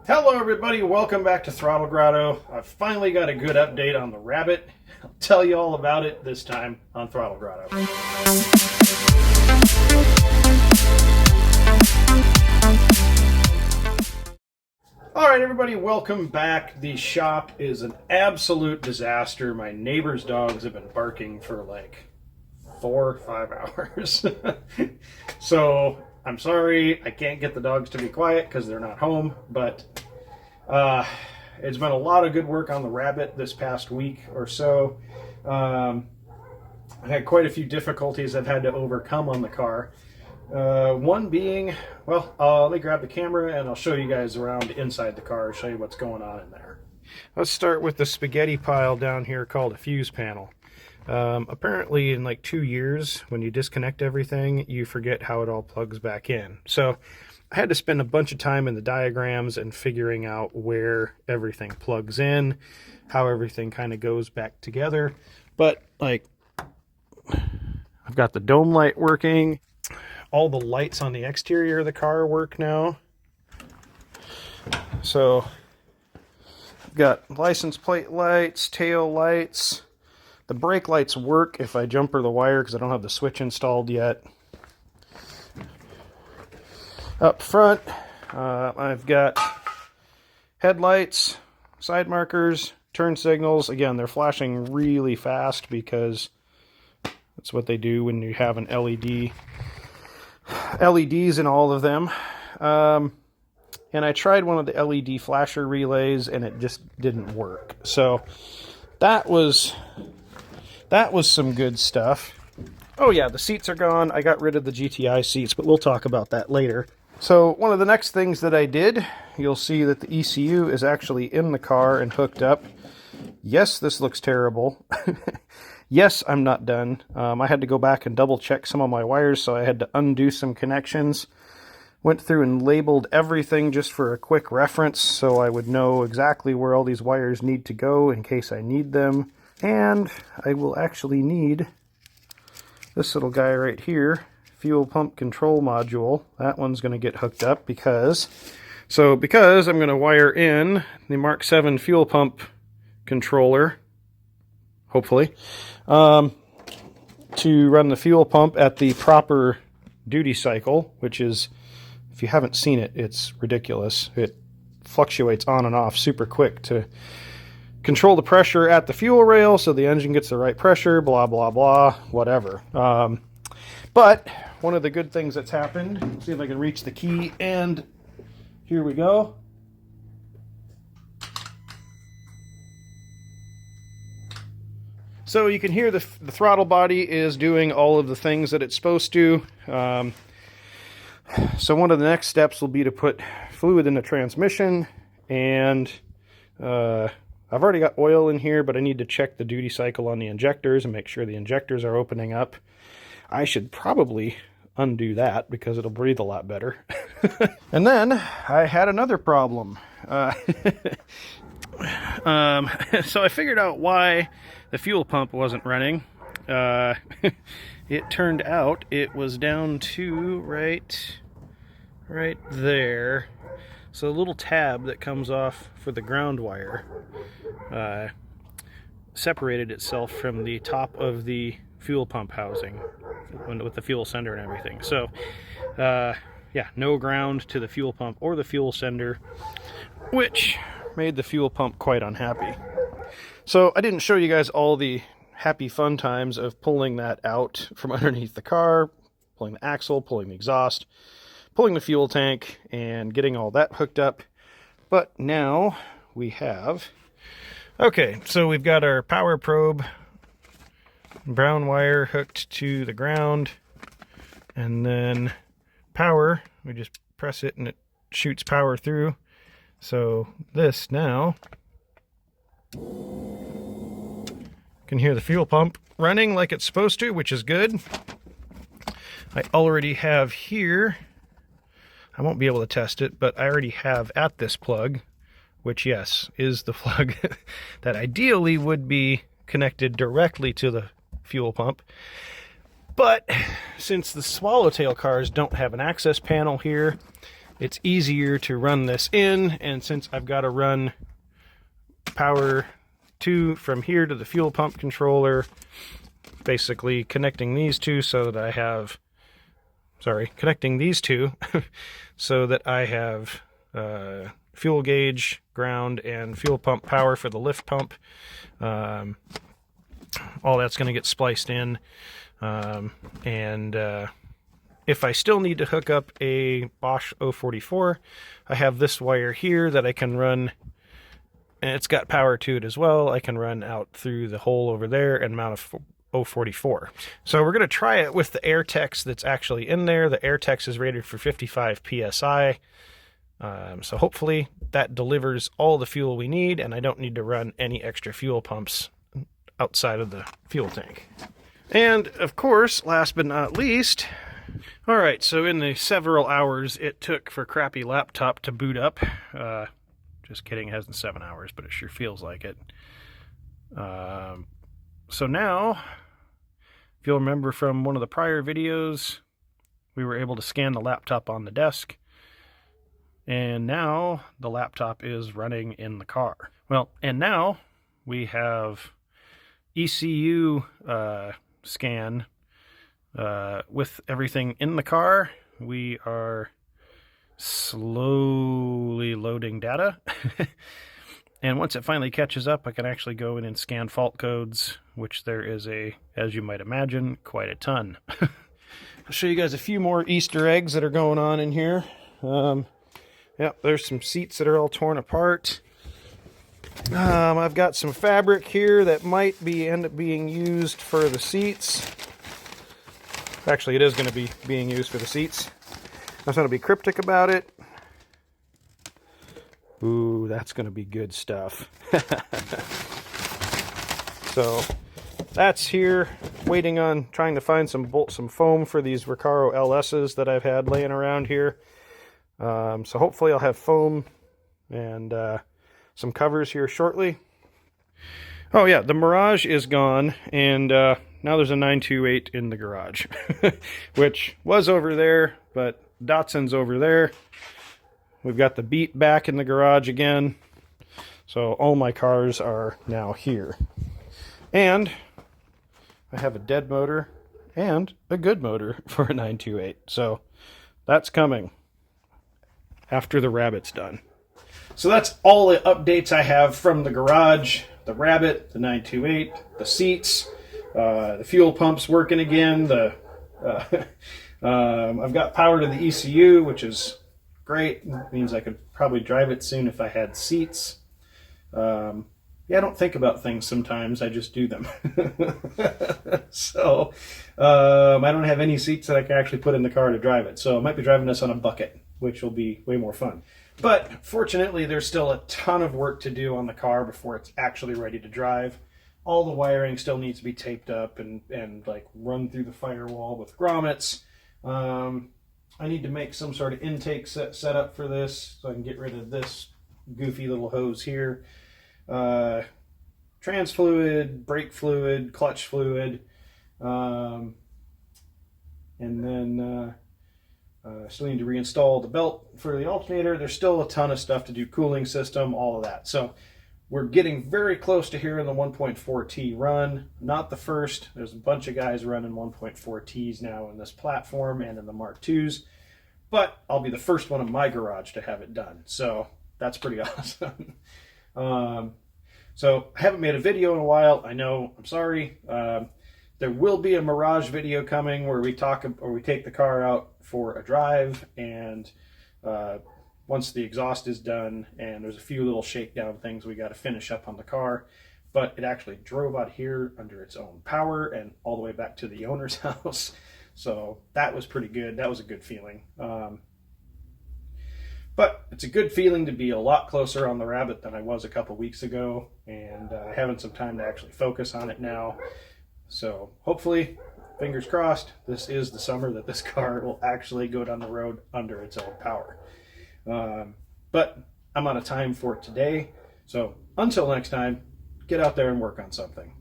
Hello everybody, welcome back to Throttle Grotto. I've finally got a good update on the Rabbit. I'll tell you all about it this time on Throttle Grotto. Alright everybody, welcome back. The shop is an absolute disaster. My neighbor's dogs have been barking for like 4 or 5 hours. So I'm sorry I can't get the dogs to be quiet because they're not home, but it's been a lot of good work on the Rabbit this past week or so. I've had quite a few difficulties I've had to overcome on the car. One being, well, let me grab the camera and I'll show you guys around inside the car, show you what's going on in there. Let's start with the spaghetti pile down here called a fuse panel. Apparently in like 2 years, when you disconnect everything, you forget how it all plugs back in. So I had to spend a bunch of time in the diagrams and figuring out where everything plugs in, how everything kind of goes back together. But like, I've got the dome light working. All the lights on the exterior of the car work now. So I've got license plate lights, tail lights. The brake lights work if I jumper the wire because I don't have the switch installed yet. Up front, I've got headlights, side markers, turn signals. Again, they're flashing really fast because that's what they do when you have an LEDs in all of them. And I tried one of the LED flasher relays and it just didn't work. So that was some good stuff. Oh yeah, the seats are gone. I got rid of the GTI seats, but we'll talk about that later. So one of the next things that I did, you'll see that the ECU is actually in the car and hooked up. Yes, this looks terrible. Yes, I'm not done. I had to go back and double check some of my wires, so I had to undo some connections. Went through and labeled everything just for a quick reference so I would know exactly where all these wires need to go in case I need them. And I will actually need this little guy right here, fuel pump control module. That one's going to get hooked up because I'm going to wire in the Mark 7 fuel pump controller, hopefully, to run the fuel pump at the proper duty cycle, which is, if you haven't seen it, it's ridiculous. It fluctuates on and off super quick to control the pressure at the fuel rail so the engine gets the right pressure, blah, blah, blah, whatever. But one of the good things that's happened, see if I can reach the key, and here we go. So you can hear the throttle body is doing all of the things that it's supposed to. So one of the next steps will be to put fluid in the transmission, and I've already got oil in here, but I need to check the duty cycle on the injectors and make sure the injectors are opening up. I should probably undo that because it'll breathe a lot better. And then I had another problem. So I figured out why the fuel pump wasn't running. It turned out it was down to right there. So the little tab that comes off for the ground wire separated itself from the top of the fuel pump housing with the fuel sender and everything. So yeah, no ground to the fuel pump or the fuel sender, which made the fuel pump quite unhappy. So I didn't show you guys all the happy fun times of pulling that out from underneath the car, pulling the axle, pulling the exhaust, pulling the fuel tank, and getting all that hooked up. But now we have, okay, so we've got our power probe, brown wire hooked to the ground, and then power, we just press it and it shoots power through. So this now, you can hear the fuel pump running like it's supposed to, which is good. I already have here, I won't be able to test it, but I already have at this plug, which yes, is the plug that ideally would be connected directly to the fuel pump. But since the swallowtail cars don't have an access panel here, it's easier to run this in, and since I've got to run power from here to the fuel pump controller, basically connecting these two so that I have, connecting these two so that I have fuel gauge, ground, and fuel pump power for the lift pump. All that's going to get spliced in. If I still need to hook up a Bosch 044, I have this wire here that I can run, and it's got power to it as well. I can run out through the hole over there and mount a 044. So we're going to try it with the AirTex that's actually in there. The AirTex is rated for 55 PSI. So hopefully that delivers all the fuel we need, and I don't need to run any extra fuel pumps outside of the fuel tank. And of course, last but not least, all right, so in the several hours it took for crappy laptop to boot up, just kidding, it hasn't 7 hours, but it sure feels like it. So now, if you'll remember from one of the prior videos, we were able to scan the laptop on the desk, and now the laptop is running in the car. Well, and now we have ECU scan with everything in the car. We are slowly loading data. And once it finally catches up, I can actually go in and scan fault codes, which there is as you might imagine, quite a ton. I'll show you guys a few more Easter eggs that are going on in here. Yep, there's some seats that are all torn apart. I've got some fabric here that might end up being used for the seats. Actually, it is going to be being used for the seats. I'm going to be cryptic about it. Ooh, that's going to be good stuff. So that's here, waiting on trying to find some foam for these Recaro LS's that I've had laying around here. So hopefully I'll have foam and some covers here shortly. Oh yeah, the Mirage is gone, and now there's a 928 in the garage, which was over there, but Datsun's over there. We've got the Beat back in the garage again. So all my cars are now here. And I have a dead motor and a good motor for a 928. So that's coming after the Rabbit's done. So that's all the updates I have from the garage. The Rabbit, the 928, the seats, the fuel pump's working again. I've got power to the ECU, which is great. It means I could probably drive it soon if I had seats. Yeah, I don't think about things sometimes. I just do them. So I don't have any seats that I can actually put in the car to drive it. So I might be driving this on a bucket, which will be way more fun. But fortunately, there's still a ton of work to do on the car before it's actually ready to drive. All the wiring still needs to be taped up and like run through the firewall with grommets. I need to make some sort of intake set up for this so I can get rid of this goofy little hose here. Trans fluid, brake fluid, clutch fluid, and then still need to reinstall the belt for the alternator. There's still a ton of stuff to do, cooling system, all of that. So we're getting very close to here in the 1.4T run. Not the first. There's a bunch of guys running 1.4Ts now in this platform and in the Mark IIs. But I'll be the first one in my garage to have it done. So that's pretty awesome. So I haven't made a video in a while. I know, I'm sorry. There will be a Mirage video coming where we take the car out for a drive, and once the exhaust is done, and there's a few little shakedown things we got to finish up on the car, but it actually drove out here under its own power and all the way back to the owner's house. So that was pretty good. That was a good feeling. But it's a good feeling to be a lot closer on the Rabbit than I was a couple weeks ago, and having some time to actually focus on it now. So hopefully, fingers crossed, this is the summer that this car will actually go down the road under its own power. But I'm out of time for today. So until next time, get out there and work on something.